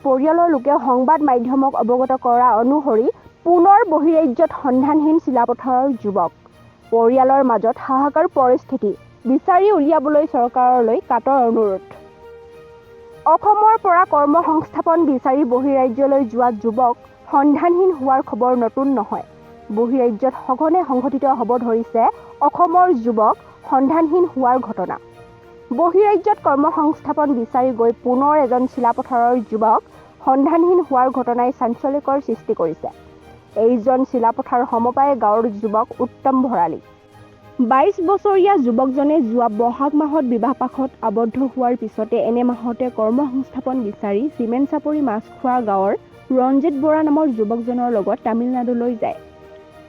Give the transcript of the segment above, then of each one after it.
পৰিয়ালৰ লোকে সংবাদ মাধ্যমক অৱগত কৰা অনুসৰি পুনৰ বহিৰাজ্যত সন্ধানহীন চিলাপথাৰৰ যুৱক। পৰিয়ালৰ মাজত হাহাকাৰ পৰিস্থিতি, বিচাৰি উলিয়াবলৈ চৰকাৰলৈ কাটৰ অনুৰোধ। অসমৰ পৰা কৰ্মসংস্থাপন বিচাৰি বহিৰাজ্যলৈ যোৱা যুৱক সন্ধানহীন হোৱাৰ খবৰ নতুন নহয়। বহিৰাজ্যত সঘনে সংঘটিত হ'ব ধৰিছে অসমৰ যুৱক সন্ধানহীন হোৱাৰ ঘটনা। বহিৰাজ্যত কৰ্মসংস্থাপন বিচাৰি গৈ পুনৰ এজন চিলাপথাৰৰ যুৱক সন্ধানহীন হোৱাৰ ঘটনাই চাঞ্চল্যকৰ সৃষ্টি কৰিছে। এইজন চিলাপথাৰ সমপায় গাঁৱৰ যুৱক উত্তম ভৰালী। 22 বছৰীয়া যুৱকজনে যোৱা বহাগ মাহত বিবাহপাশত আবদ্ধ হোৱাৰ পিছতে এনে মাহতে কৰ্মসংস্থাপন বিচাৰি চিমেণ্ট চাপৰি মাছখোৱা গাঁৱৰ ৰঞ্জিত বৰা নামৰ যুৱকজনৰ লগত তামিলনাডুলৈ যায়।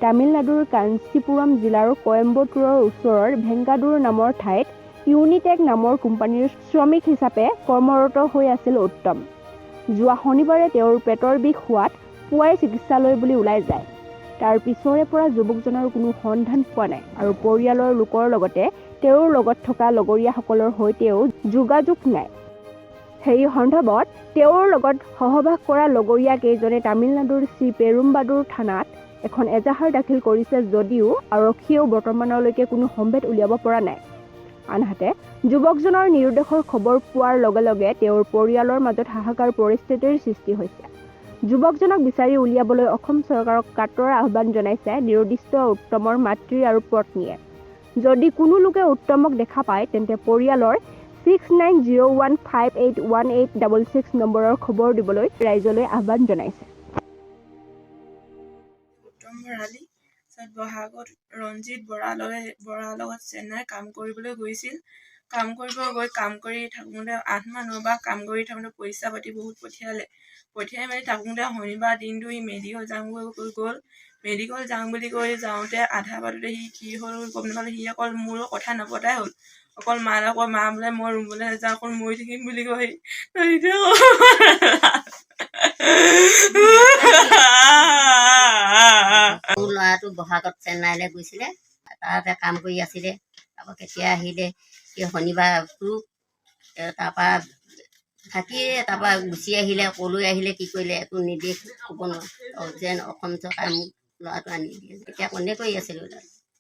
তামিলনাডুৰ কাঞ্চীপুৰম জিলাৰ কয়ম্বটুৰৰ ওচৰৰ ভেংকাডুৰ নামৰ ঠাইত ইউনিটেক নামৰ কোম্পানীৰ শ্ৰমিক হিচাপে কৰ্মৰত হৈ আছিল উত্তম। যোৱা শনিবাৰে তেওঁৰ পেটৰ বিষ হোৱাত পুৱাই চিকিৎসালয় বুলি ওলাই যায়। তাৰ পিছৰে পৰা যুৱকজনৰ কোনো সন্ধান পোৱা নাই আৰু পৰিয়ালৰ লোকৰ লগতে তেওঁৰ লগত থকা লগৰীয়াসকলৰ সৈতেও যোগাযোগ নাই। সেই সন্দৰ্ভত তেওঁৰ লগত সহবাস কৰা লগৰীয়া কেইজনে তামিলনাডুৰ শ্ৰী পেৰুম্বাদুৰ থানাত এখন এজাহাৰ দাখিল কৰিছে যদিও আৰক্ষীয়েও বৰ্তমানলৈকে কোনো সম্ভেদ উলিয়াব পৰা নাই। আনহাতে যুৱকজনৰ নিৰুদ্দেশৰ খবৰ পোৱাৰ লগে লগে তেওঁৰ পৰিয়ালৰ মাজত হাহাকাৰ পৰিস্থিতিৰ সৃষ্টি হৈছে। যুৱকজনক বিচাৰি উলিয়াবলৈ অসম চৰকাৰক কাটৰ আহ্বান জনাইছে নিৰুদ্দিষ্ট উত্তমৰ মাতৃ আৰু পত্নীয়ে। যদি কোনো লোকে উত্তমক দেখা পায় তেন্তে পৰিয়ালৰ 6901581866 নম্বৰৰ খবৰ দিবলৈ ৰাইজলৈ আহ্বান জনাইছে। উত্তম ভৰালী বহাগত ৰঞ্জিত বৰাৰ লগত চেন্নাই কাম কৰিবলৈ গৈছিল। কাম কৰি থাকোঁতে 8 মাহ 9 মাহ কাম কৰি থাকোঁতে পইচা পাতি বহুত পঠিয়াই মেলি থাকোঁতে শনিবাৰ দিনটো সি মেডিকেল যাওঁ বুলি কৈ যাওঁতে আধা বাটতে সি কি হ'ল গম নাপালে। সি অকল মোৰ কথা নপতাই হ'ল, অকল মা বোলে মই ৰুমলৈ যাওঁ, অকল মৰি থাকিম বুলি কয়। মোৰ ল'ৰাটো বহাগত চেন্নাইলৈ গৈছিলে, তাতে কাম কৰি আছিলে। তাৰপৰা কেতিয়া আহিলে সেই শনিবাৰটো, তাৰপৰা তাৰপৰা গুচি আহিলে। ক'লৈ আহিলে কি কৰিলে একো নিৰ্দেশ ক'ব নোৱাৰোঁ। যেন অসম চৰকাৰে মোক ল'ৰাটো আনি দিয়ে। তেতিয়া কণ্টেক্ট কৰি আছিলোঁ।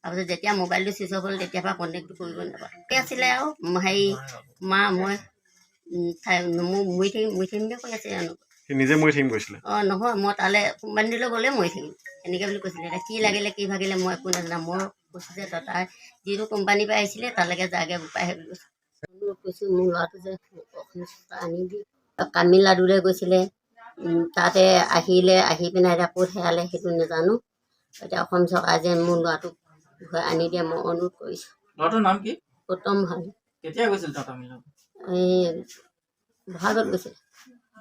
তাৰপিছত যেতিয়া মোবাইলটো ছুইচ অফ হ'ল তেতিয়াৰ পৰা কণ্টেক্টটো কৰিব নাপালোঁ। আছিলে আৰু হেৰি মা মই মৰি থাকিম বুলি কৈ আছে জানো। নিজে মৰি থাকিম কৈছিলে? অঁ নহয়, মই তালৈ কোম্পানীলৈ গ'লে মৰি থাকিম এনেকৈ বুলি কৈছিলে। এতিয়া কি লাগিলে কি ভাগিলে মই একো নাজানো। মই কৈছোঁ যে তাৰ যিটো কোম্পানীৰ পৰা আহিছিলে তালৈকে যাগে গোপাই বুলি কৈছোঁ। কৈছোঁ মোৰ ল'ৰাটো যে আনি দি তামিলনাডুলৈ গৈছিলে, তাতে আহি পিনে এতিয়া ক'ত হেৰালে সেইটো নাজানো। এতিয়া অসম চৰকাৰে যে মোৰ ল'ৰাটোক ঘূৰাই আনি দিয়ে মই অনুৰোধ কৰিছোঁ। ল'ৰাটোৰ নাম কি? উত্তম ভৰালী। কেতিয়া গৈছিল তামিলনাডু? এই বহাগত গৈছিলে।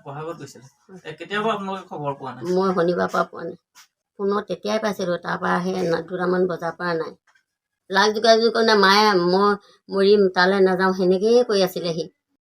বহাগত গৈছিলে। কেতিয়াবা আপোনালোকে খবৰ পোৱা নাই? মই শনিবাৰৰ পৰা পোৱা নাই। ফোনত তেতিয়াই পাইছিলোঁ, তাৰপৰা সেই 2টামান বজাৰ পৰা নাই। লাগ যোগাযোগ কৰে মায়ে মই মৰিম তালৈ নাযাওঁ সেনেকৈয়ে কৈ আছিলে সি।